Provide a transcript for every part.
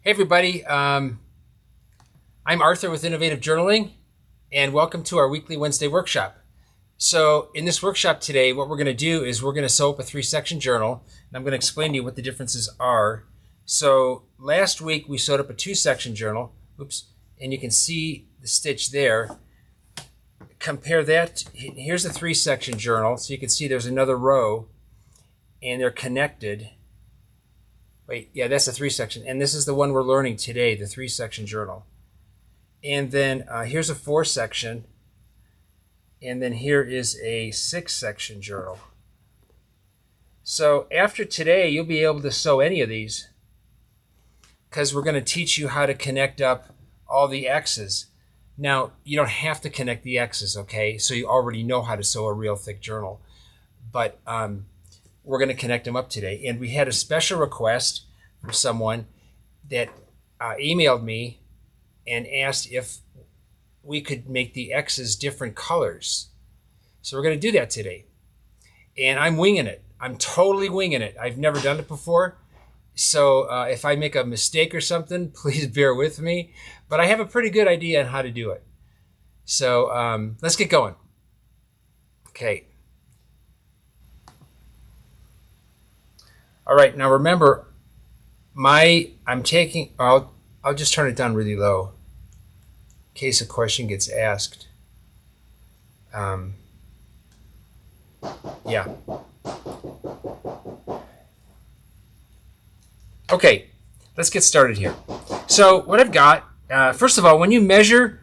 Hey everybody, I'm Arthur with Innovative Journaling, and welcome to our weekly Wednesday workshop. So in this workshop today, what we're going to do is we're going to sew up a 3-section journal, and I'm going to explain to you what the differences are. So last week we sewed up a 2-section journal, and you can see the stitch there. Compare that, here's a 3-section journal, so you can see there's another row, and they're connected. Wait, yeah, that's the 3-section. And this is the one we're learning today, the 3-section journal. And then here's a 4-section. And then here is a 6-section journal. So after today, you'll be able to sew any of these because we're going to teach you how to connect up all the X's. Now, you don't have to connect the X's, okay? So you already know how to sew a real thick journal. But we're going to connect them up today. And we had a special request from someone that emailed me and asked if we could make the X's different colors. So we're going to do that today. And I'm winging it. I'm totally winging it. I've never done it before. So if I make a mistake or something, please bear with me. But I have a pretty good idea on how to do it. So let's get going. Okay. All right, now remember, I'll just turn it down really low in case a question gets asked. Yeah. Okay, let's get started here. So what I've got, first of all, when you measure,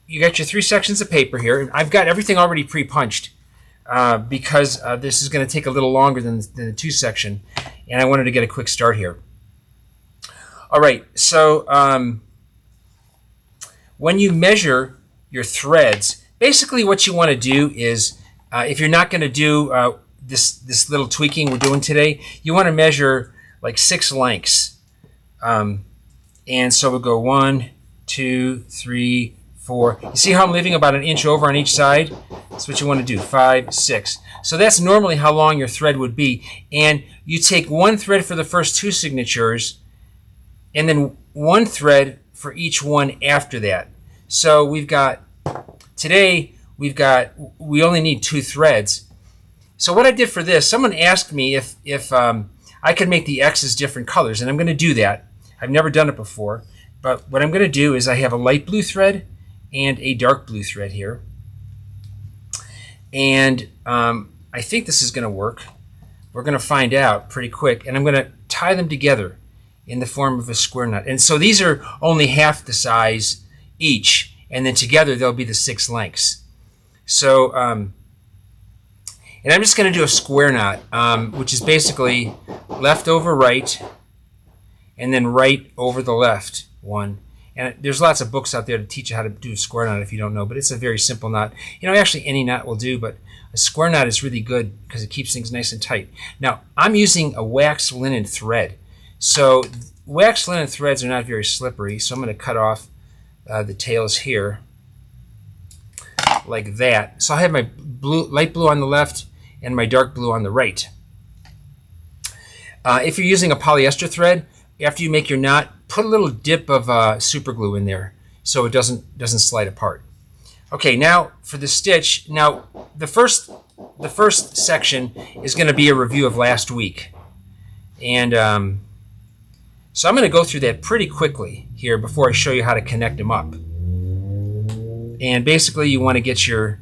you got your 3 sections of paper here, and I've got everything already pre-punched. Because this is going to take a little longer than the 2-section, and I wanted to get a quick start here. All right, so when you measure your threads, basically what you want to do is, if you're not going to do this little tweaking we're doing today, you want to measure like 6 lengths. And so we'll go 1, 2, 3, 4. You see how I'm leaving about an inch over on each side? That's what you want to do, 5, 6. So that's normally how long your thread would be. And you take 1 thread for the first 2 signatures, and then 1 thread for each one after that. So today we only need 2 threads. So what I did for this, someone asked me if I could make the X's different colors, and I'm going to do that. I've never done it before, but what I'm going to do is I have a light blue thread and a dark blue thread here. And I think this is going to work. We're going to find out pretty quick. And I'm going to tie them together in the form of a square knot. And so these are only half the size each. And then together they'll be the 6 lengths. So, and I'm just going to do a square knot, which is basically left over right, and then right over the left one. And there's lots of books out there to teach you how to do a square knot if you don't know, but it's a very simple knot. You know, actually any knot will do, but a square knot is really good because it keeps things nice and tight. Now, I'm using a waxed linen thread. So waxed linen threads are not very slippery, so I'm going to cut off the tails here like that. So I have my light blue on the left and my dark blue on the right. If you're using a polyester thread, after you make your knot, put a little dip of super glue in there so it doesn't slide apart. Okay, now for the stitch. Now the first section is going to be a review of last week, and so I'm going to go through that pretty quickly here before I show you how to connect them up. And basically, you want to get your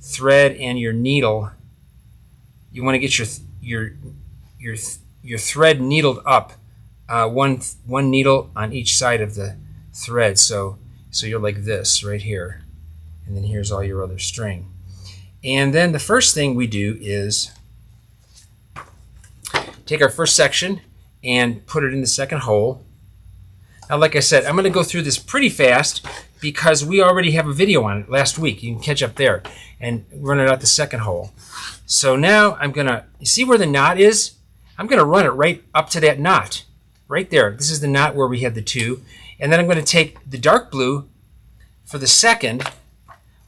thread and your needle. You want to get your thread needled up. One needle on each side of the thread, so you're like this right here, and then here's all your other string. And then the first thing we do is take our first section and put it in the second hole. Now, like I said, I'm going to go through this pretty fast because we already have a video on it last week. You can catch up there and run it out the second hole. So now I'm going to, you see where the knot is? I'm going to run it right up to that knot. Right there. This is the knot where we have the 2. And then I'm going to take the dark blue for the second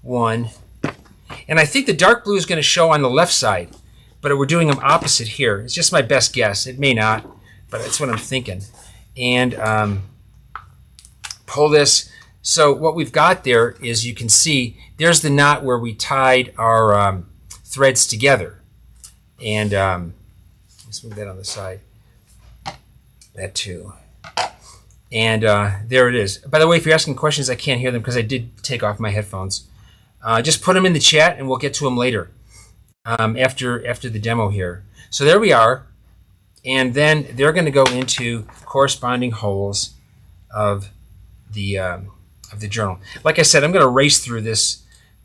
one. And I think the dark blue is going to show on the left side. but we're doing them opposite here. It's just my best guess. It may not, but that's what I'm thinking. And pull this. So what we've got there is, you can see there's the knot where we tied our threads together. And let's move that on the side. That too. And there it is. By the way, if you're asking questions, I can't hear them because I did take off my headphones. Just put them in the chat and we'll get to them later after the demo here. So there we are. And then they're going to go into corresponding holes of the journal. Like I said, I'm going to race through this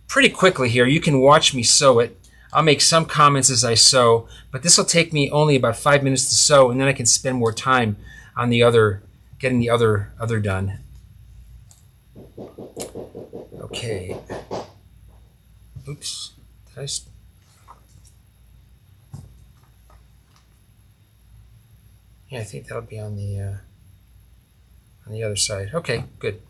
pretty quickly here. You can watch me sew it. I'll make some comments as I sew, but this will take me only about 5 minutes to sew, and then I can spend more time on the other, getting the other done. Okay. Oops. Did I? Yeah, I think that'll be on the other side. Okay, good.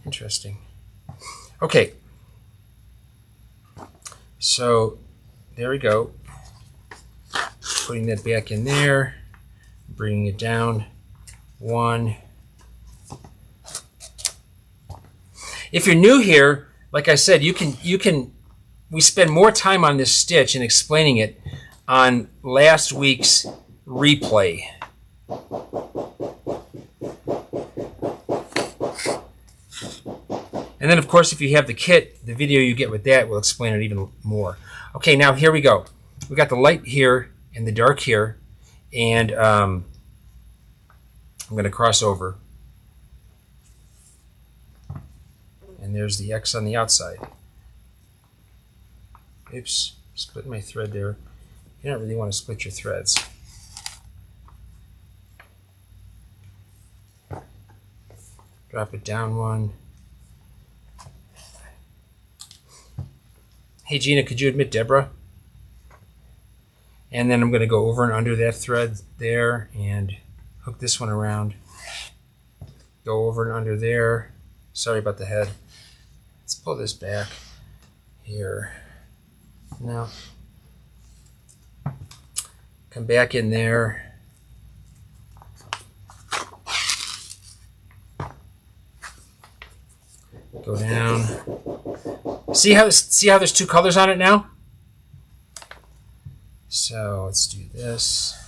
Interesting. Okay. So there we go. Putting that back in there, bringing it down. One. If you're new here, like I said, we spend more time on this stitch and explaining it on last week's replay. And then, of course, if you have the kit, the video you get with that will explain it even more. Okay, now here we go. We got the light here and the dark here, and I'm going to cross over. And there's the X on the outside. Oops, split my thread there. You don't really want to split your threads. Drop it down one. Hey Gina, could you admit Deborah? And then I'm going to go over and under that thread there and hook this one around. Go over and under there. Sorry about the head. Let's pull this back here. Now, come back in there. Go down. See how there's two colors on it now? So let's do this.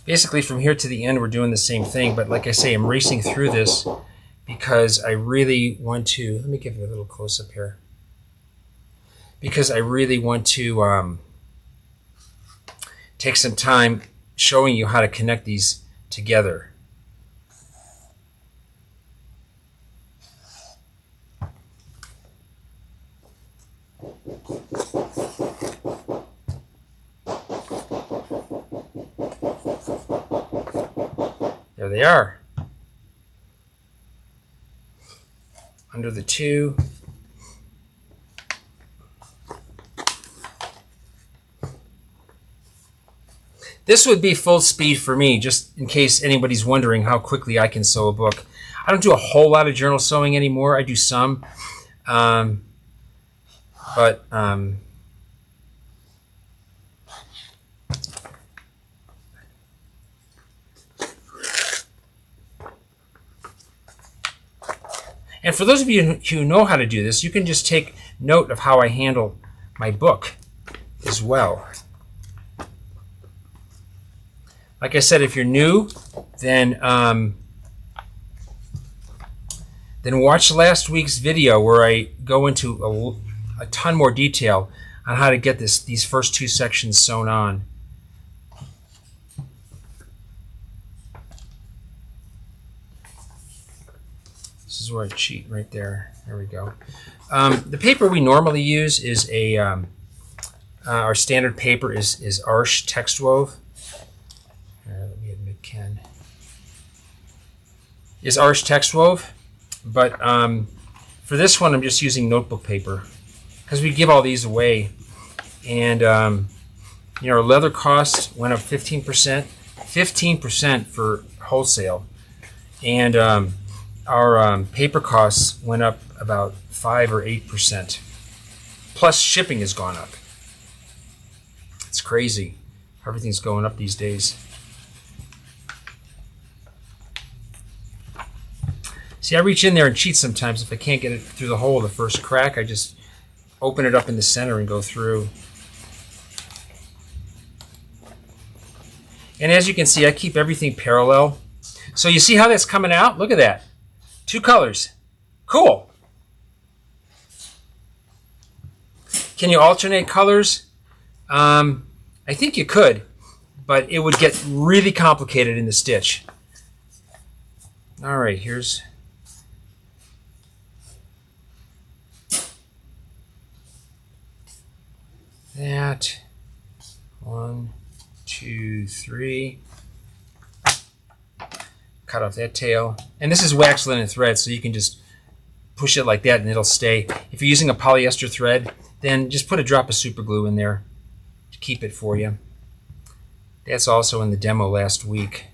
Basically from here to the end we're doing the same thing, but like I say, I'm racing through this because I really want to, let me give it a little close up here, because I really want to take some time showing you how to connect these together. There they are. Under the two. This would be full speed for me, just in case anybody's wondering how quickly I can sew a book. I don't do a whole lot of journal sewing anymore. I do some. And for those of you who know how to do this, you can just take note of how I handle my book as well. Like I said, if you're new, then watch last week's video where I go into a ton more detail on how to get these first two sections sewn on. This is where I cheat right there. There we go. The paper we normally use is our standard paper is Arsh Text Wove. Let me admit Ken. Is Arsh Text Wove, but for this one I'm just using notebook paper because we give all these away, and You know, our leather costs went up 15%, 15% for wholesale, and our paper costs went up about 5 or 8%. Plus shipping has gone up. It's crazy. Everything's going up these days. See, I reach in there and cheat sometimes. If I can't get it through the hole, the first crack, I just open it up in the center and go through. And as you can see, I keep everything parallel. So you see how that's coming out? Look at that. 2 colors. Cool. Can you alternate colors? I think you could, but it would get really complicated in the stitch. All right, here's... that. 1, 2, 3. Cut off that tail. And this is wax linen thread, so you can just push it like that and it'll stay. If you're using a polyester thread, then just put a drop of super glue in there to keep it for you. That's also in the demo last week.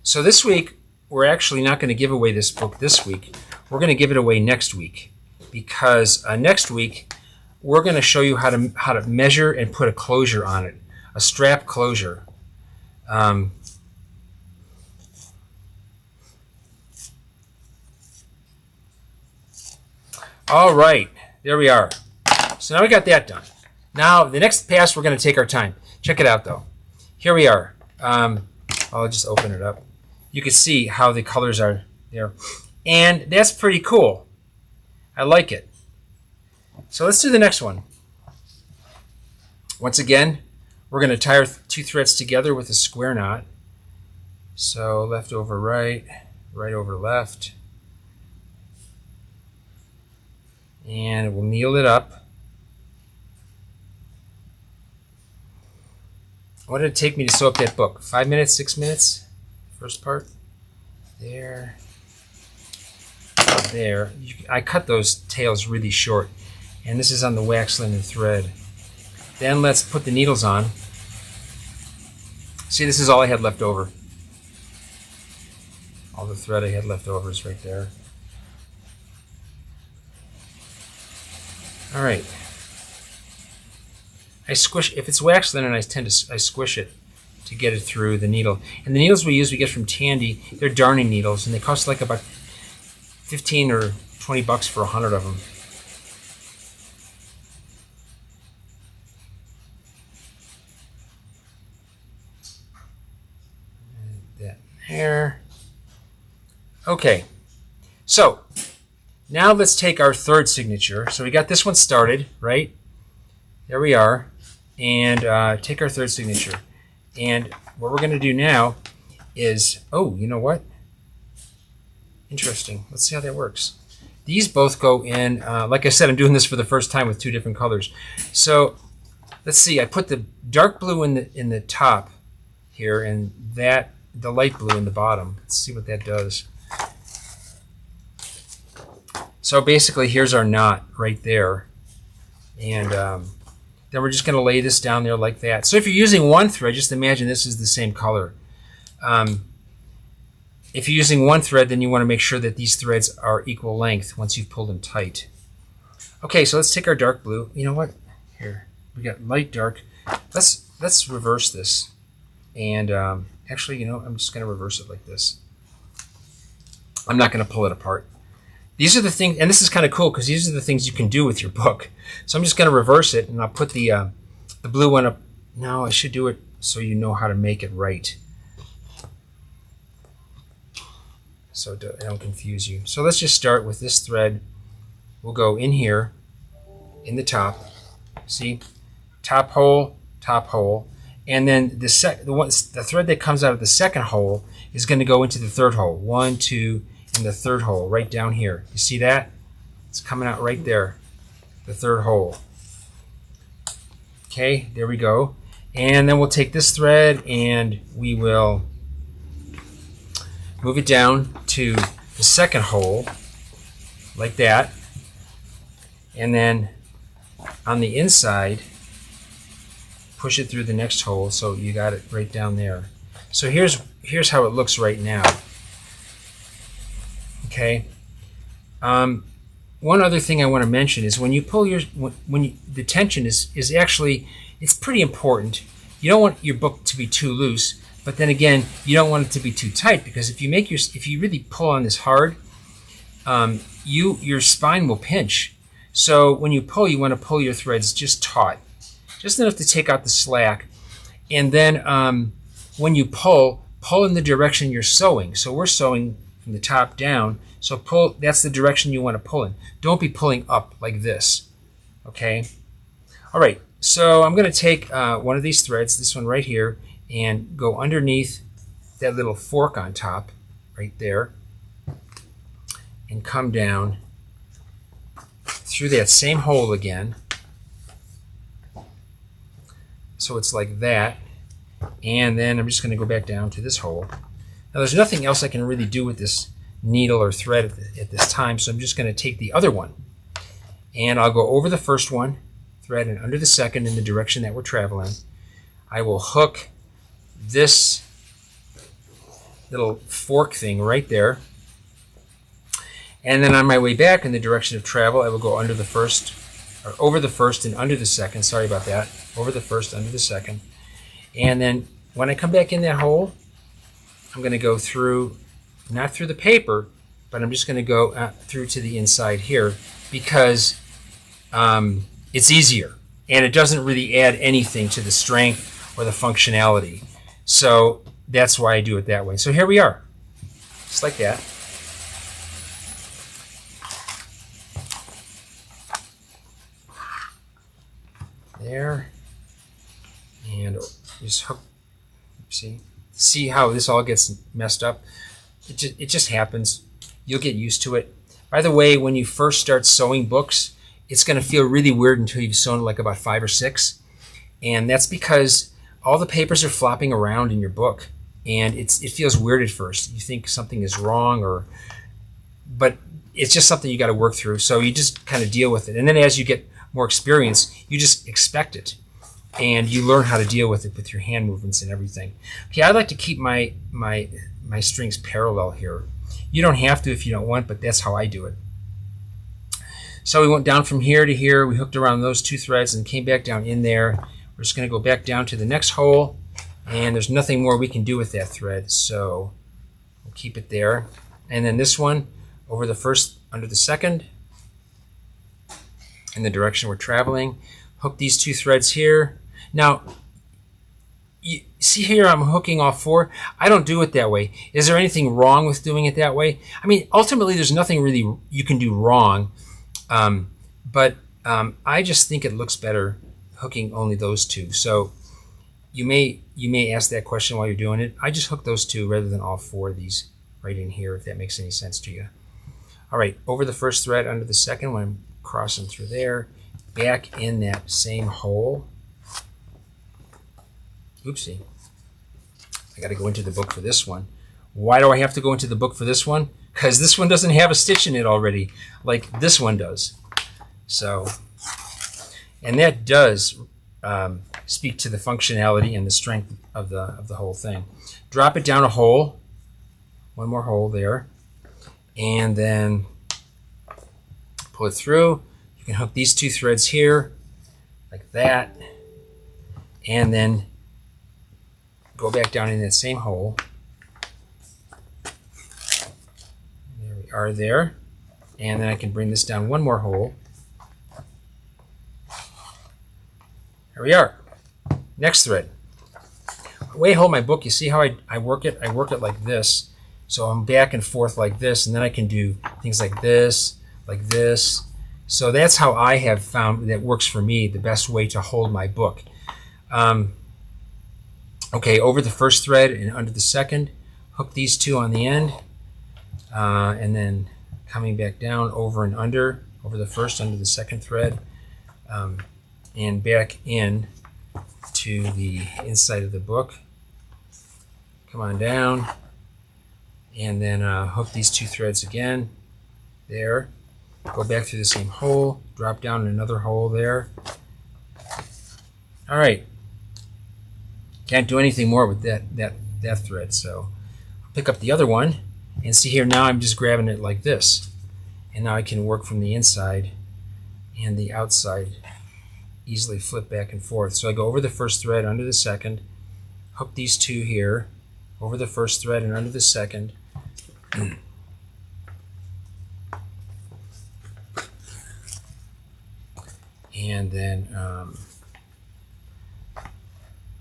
So this week, we're actually not going to give away this book this week. We're going to give it away next week, because next week we're going to show you how to measure and put a closure on it, a strap closure. All right, there we are. So now we got that done. Now the next pass, we're going to take our time. Check it out though. Here we are. I'll just open it up. You can see how the colors are there. And that's pretty cool. I like it. So let's do the next one. Once again, we're going to tie our 2 threads together with a square knot. So left over right, right over left. And we'll kneel it up. What did it take me to sew up that book? 5 minutes, 6 minutes? First part. There. There. I cut those tails really short. And this is on the wax linen thread. Then let's put the needles on. See, this is all I had left over. All the thread I had left over is right there. All right. I squish, if it's wax linen, I squish it to get it through the needle. And the needles we use, we get from Tandy. They're darning needles, and they cost like about 15 or 20 bucks for 100 of them. That there. Okay, so now let's take our third signature. So we got this one started, right? There we are. And take our third signature. And what we're going to do now is, oh, you know what? Interesting. Let's see how that works. These both go in, like I said, I'm doing this for the first time with 2 different colors. So let's see, I put the dark blue in the top here and the light blue in the bottom. Let's see what that does. So basically here's our knot right there. And then we're just going to lay this down there like that. So if you're using one thread, just imagine this is the same color. If you're using one thread, then you want to make sure that these threads are equal length once you've pulled them tight. Okay, so let's take our dark blue. You know what? Here, we got light dark. Let's reverse this. And actually, you know, I'm just going to reverse it like this. I'm not going to pull it apart. These are the things, and this is kind of cool because these are the things you can do with your book. So I'm just going to reverse it, and I'll put the blue one up. No, I should do it so you know how to make it right. So I don't confuse you. So let's just start with this thread. We'll go in here, in the top. See? Top hole, and then the thread that comes out of the second hole is going to go into the third hole. 1, 2, and the third hole right down here. You see that? It's coming out right there, the third hole. Okay, there we go. And then we'll take this thread and we will move it down to the second hole like that, and then on the inside push it through the next hole, so you got it right down there. So here's how it looks right now. Okay. One other thing I want to mention is when you pull your the tension is actually, it's pretty important. You don't want your book to be too loose, but then again, you don't want it to be too tight, because if you really pull on this hard, your spine will pinch. So when you pull, you want to pull your threads just taut, just enough to take out the slack. And then when you pull in the direction you're sewing. So we're sewing from the top down. So pull, that's the direction you want to pull in. Don't be pulling up like this. Okay? All right, so I'm going to take one of these threads, this one right here, and go underneath that little fork on top, right there, and come down through that same hole again. So it's like that. And then I'm just going to go back down to this hole. Now there's nothing else I can really do with this needle or thread at this time, so I'm just going to take the other one, and I'll go over the first one, thread, and under the second in the direction that we're traveling. I will hook this little fork thing right there, and then on my way back in the direction of travel, I will go under the first, or over the first and under the second, sorry about that, over the first, under the second, and then when I come back in that hole, I'm going to go through, not through the paper, but I'm just going to go through to the inside here, because it's easier and it doesn't really add anything to the strength or the functionality. So that's why I do it that way. So here we are, just like that. There, and just hook. See how this all gets messed up? It just happens. You'll get used to it. By the way, when you first start sewing books, it's going to feel really weird until you've sewn like about 5 or 6. And that's because all the papers are flopping around in your book. And it feels weird at first. You think something is wrong, but it's just something you got to work through. So you just kind of deal with it. And then as you get more experience, you just expect it. And you learn how to deal with it with your hand movements and everything. Okay, I like to keep my strings parallel here. You don't have to if you don't want, but that's how I do it. So we went down from here to here. We hooked around those 2 threads and came back down in there. We're just going to go back down to the next hole, and there's nothing more we can do with that thread, so we'll keep it there. And then this one, over the first, under the second, in the direction we're traveling. Hook these 2 threads here. Now, you see here I'm hooking all 4. I don't do it that way. Is there anything wrong with doing it that way? I mean, ultimately there's nothing really you can do wrong, but I just think it looks better hooking only those 2. So you may ask that question while you're doing it. I just hook those 2 rather than all 4 of these right in here, if that makes any sense to you. All right, over the first thread, under the second, when I'm crossing through there, back in that same hole. Oopsie. I got to go into the book for this one. Why do I have to go into the book for this one? Because this one doesn't have a stitch in it already, like this one does. So, and that does speak to the functionality and the strength of the whole thing. Drop it down a hole, one more hole there, and then pull it through. You can hook these 2 threads here, like that, and then go back down in that same hole. There we are there. And then I can bring this down one more hole. There we are. Next thread. The way I hold my book, you see how I work it? I work it like this. So I'm back and forth like this, and then I can do things like this, like this. So that's how I have found that works for me, the best way to hold my book. Okay, over the first thread and under the second, hook these 2 on the end, and then coming back down over and under, over the first, under the second thread, and back in to the inside of the book. Come on down, and then hook these two threads again there, go back through the same hole, drop down another hole there. All right, can't do anything more with that thread, so I'll pick up the other one, and see here now I'm just grabbing it like this, and now I can work from the inside and the outside, easily flip back and forth. So I go over the first thread, under the second, hook these two here, over the first thread and under the second, and then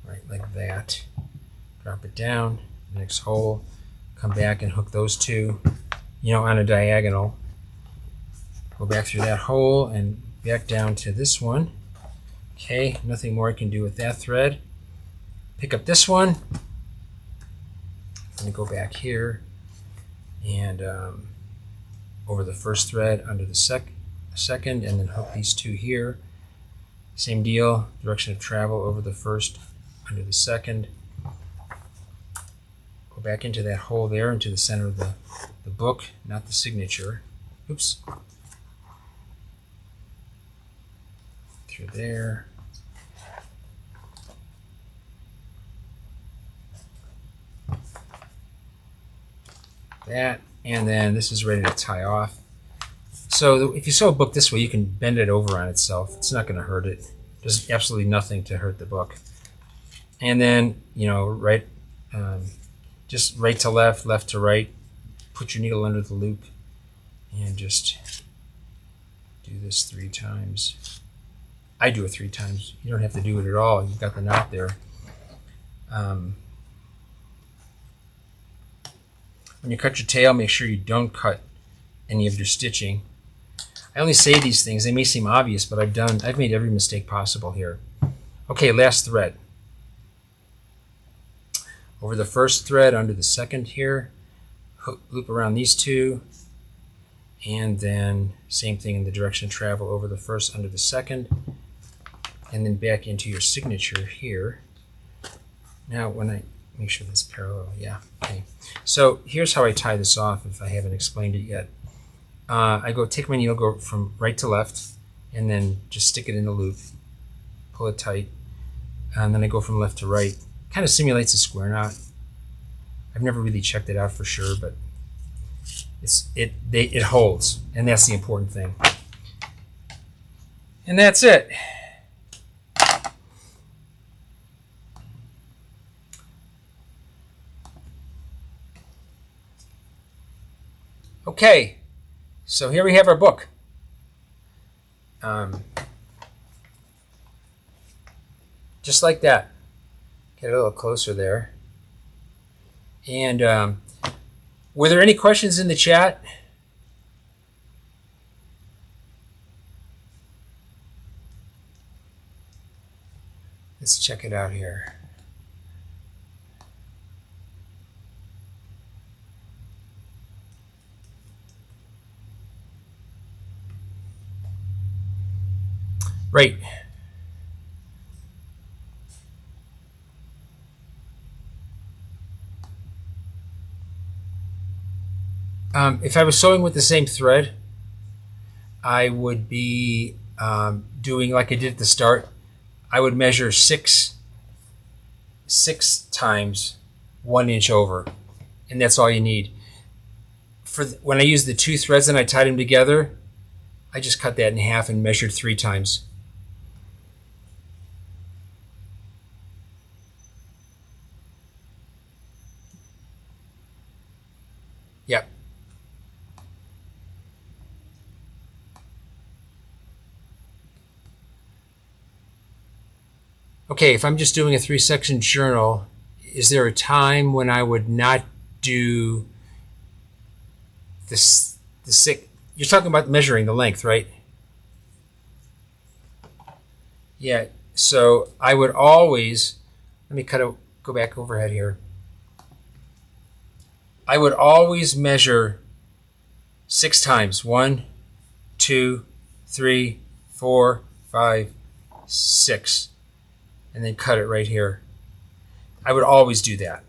right like that, drop it down, next hole, come back and hook those two, on a diagonal, go back through that hole and back down to this one. Okay, nothing more I can do with that thread. Pick up this one, I'm going to go back here and over the first thread, under the second, and then hook these two here. Same deal, direction of travel, over the first, under the second. Go back into that hole there, into the center of the book, not the signature. Oops. Through there. That, and then this is ready to tie off. So if you sew a book this way, you can bend it over on itself. It's not going to hurt it. There's absolutely nothing to hurt the book. And then, right, just right to left, left to right. Put your needle under the loop and just do this 3 times. I do it 3 times. You don't have to do it at all. You've got the knot there. When you cut your tail, make sure you don't cut any of your stitching. I only say these things, they may seem obvious, but I've made every mistake possible here. Okay, last thread. Over the first thread, under the second here, loop around these two, and then same thing in the direction of travel, over the first, under the second, and then back into your signature here. Now when I make sure that's parallel, yeah, okay. So here's how I tie this off if I haven't explained it yet. I take my needle, go from right to left, and then just stick it in the loop, pull it tight, and then I go from left to right. Kind of simulates a square knot. I've never really checked it out for sure, but it holds, and that's the important thing. And that's it. Okay, so here we have our book. Just like that. Get a little closer there. And were there any questions in the chat? Let's check it out here. Right. If I was sewing with the same thread, I would be doing like I did at the start. I would measure six times 1 inch over, and that's all you need. When I used the 2 threads and I tied them together, I just cut that in half and measured 3 times. Yep. Okay, if I'm just doing a 3-section journal, is there a time when I would not do this? You're talking about measuring the length, right? Yeah, so I would always, let me go back overhead here. I would always measure 6 times. 1, 2, 3, 4, 5, 6. And then cut it right here. I would always do that.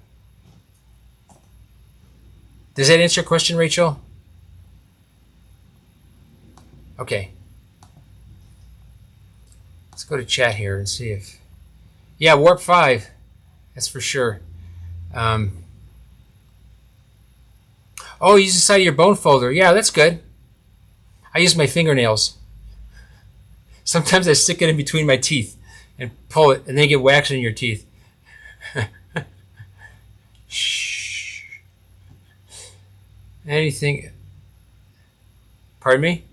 Does that answer your question, Rachel? Okay. Let's go to chat here and see if... Yeah, warp 5. That's for sure. Oh, use the side of your bone folder. Yeah, that's good. I use my fingernails. Sometimes I stick it in between my teeth and pull it, and then you get wax in your teeth. Shh. Anything? Pardon me?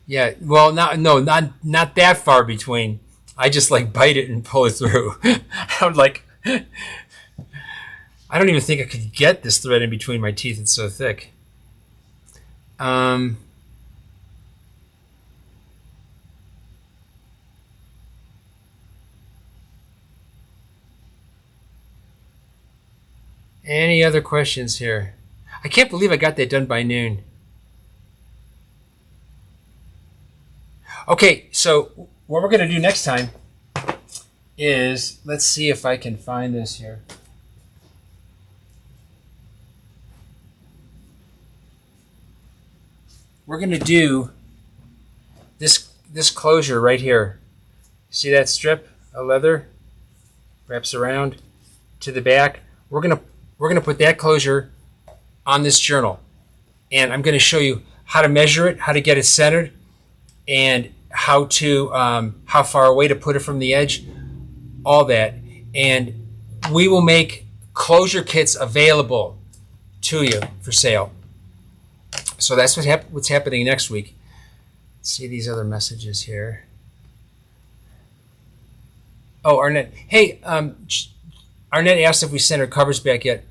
Yeah. Well, not that far between. I just like bite it and pull it through. I'm like, I don't even think I could get this thread in between my teeth. It's so thick. Any other questions here? I can't believe I got that done by noon. Okay, so what we're going to do next time is, let's see if I can find this here. We're going to do this closure right here. See that strip of leather wraps around to the back? We're going to put that closure on this journal, and I'm going to show you how to measure it, how to get it centered, and how far away to put it from the edge, all that. And we will make closure kits available to you for sale. So that's what's happening next week. Let's see these other messages here. Oh, Arnett. Hey, Arnett asked if we sent her covers back yet.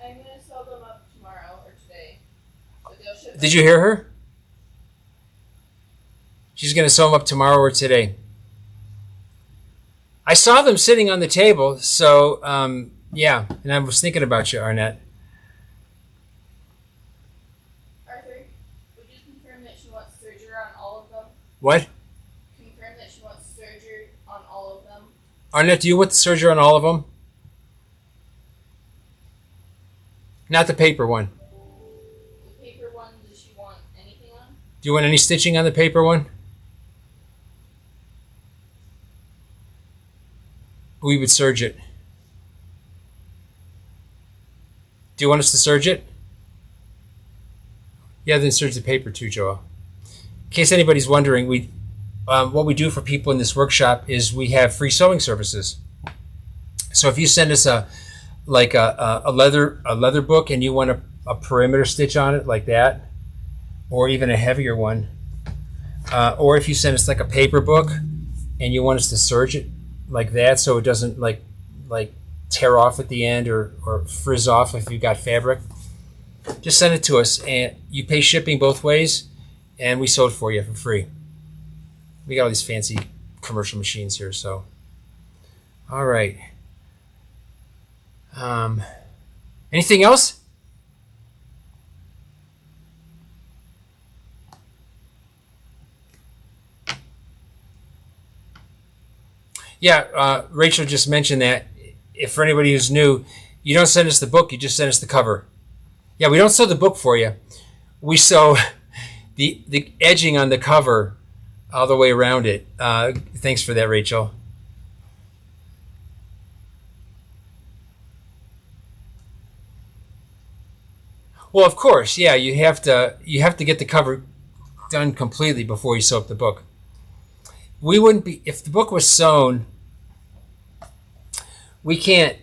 I'm going to sell them up tomorrow or today. So they'll ship Did you hear her? She's going to sew them up tomorrow or today. I saw them sitting on the table, so yeah, and I was thinking about you, Arnett. Arthur, would you confirm that she wants surgery on all of them? What? Confirm that she wants surgery on all of them. Arnett, do you want the surgery on all of them? Not the paper one. The paper one, does she want anything on? Do you want any stitching on the paper one? We would serge it. Do you want us to serge it? Yeah, then serge the paper too, Joel. In case anybody's wondering, what we do for people in this workshop is we have free sewing services. So if you send us a leather book and you want a perimeter stitch on it like that, or even a heavier one, or if you send us like a paper book and you want us to serge it like that so it doesn't like tear off at the end or frizz off if you've got fabric, just send it to us, and you pay shipping both ways, and we sew it for you for free. We got all these fancy commercial machines here, so all right. Anything else? Yeah, Rachel just mentioned that. If for anybody who's new, you don't send us the book, you just send us the cover. Yeah, we don't sew the book for you. We sew the edging on the cover all the way around it. Thanks for that, Rachel. Well, of course, yeah, you have to get the cover done completely before you sew up the book. We wouldn't be, if the book was sewn, we can't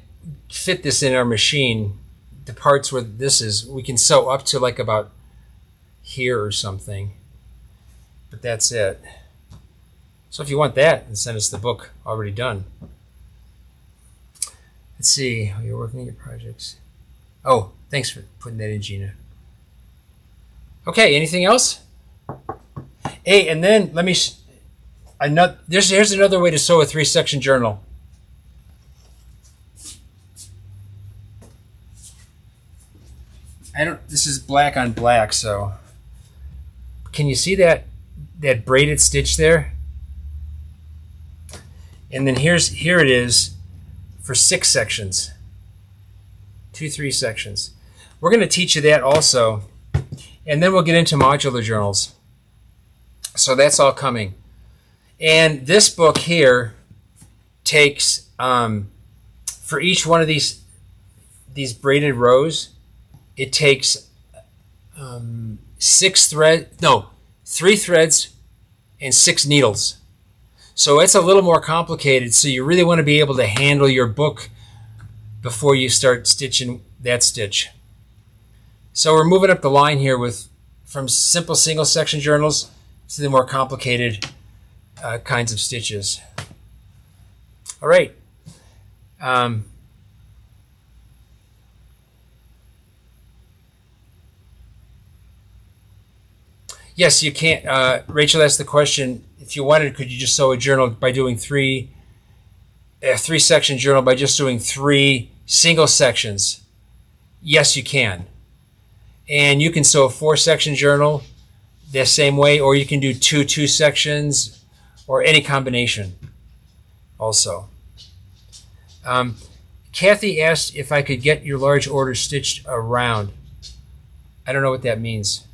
fit this in our machine. The parts where this is, we can sew up to like about here or something, but that's it. So if you want that, then send us the book already done. Let's see how you're working on your projects. Oh, thanks for putting that in, Gina. Okay, anything else? Hey, and then let me. Here's another way to sew a 3-section journal. This is black on black, so can you see that braided stitch there? And then here it is for 6 sections. 2-3 sections. We're going to teach you that also. And then we'll get into modular journals. So that's all coming. And this book here takes, for each one of these braided rows, it takes 3 threads and 6 needles. So it's a little more complicated. So you really want to be able to handle your book before you start stitching that stitch. So we're moving up the line here from simple single section journals to the more complicated kinds of stitches. All right. Yes, you can't. Rachel asked the question, if you wanted, could you just sew a journal by doing a 3-section journal by just doing 3 single sections? Yes, you can. And you can sew a 4-section journal the same way, or you can do 2 sections, or any combination also. Kathy asked if I could get your large order stitched around. I don't know what that means,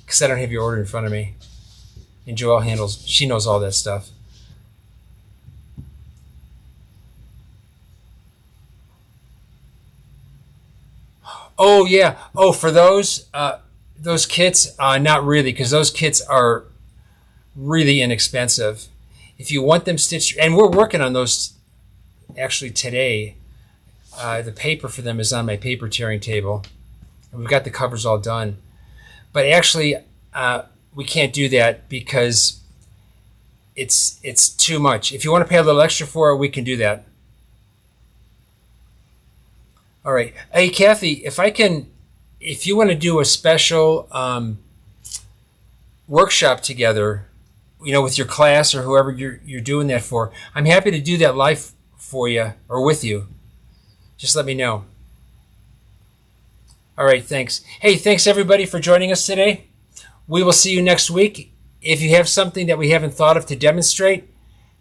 because I don't have your order in front of me. And Joelle she knows all that stuff. Oh yeah. Oh, for those kits, not really, because those kits are really inexpensive. If you want them stitched, and we're working on those actually today. The paper for them is on my paper tearing table, and we've got the covers all done. But actually, we can't do that because it's too much. If you want to pay a little extra for it, we can do that. All right. Hey, Kathy, if you want to do a special workshop together, with your class or whoever you're doing that for, I'm happy to do that live for you or with you. Just let me know. All right, thanks. Hey, thanks everybody for joining us today. We will see you next week. If you have something that we haven't thought of to demonstrate,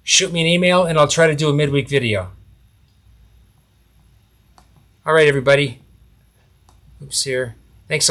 shoot me an email and I'll try to do a midweek video. All right, everybody. Oops, here. Thanks.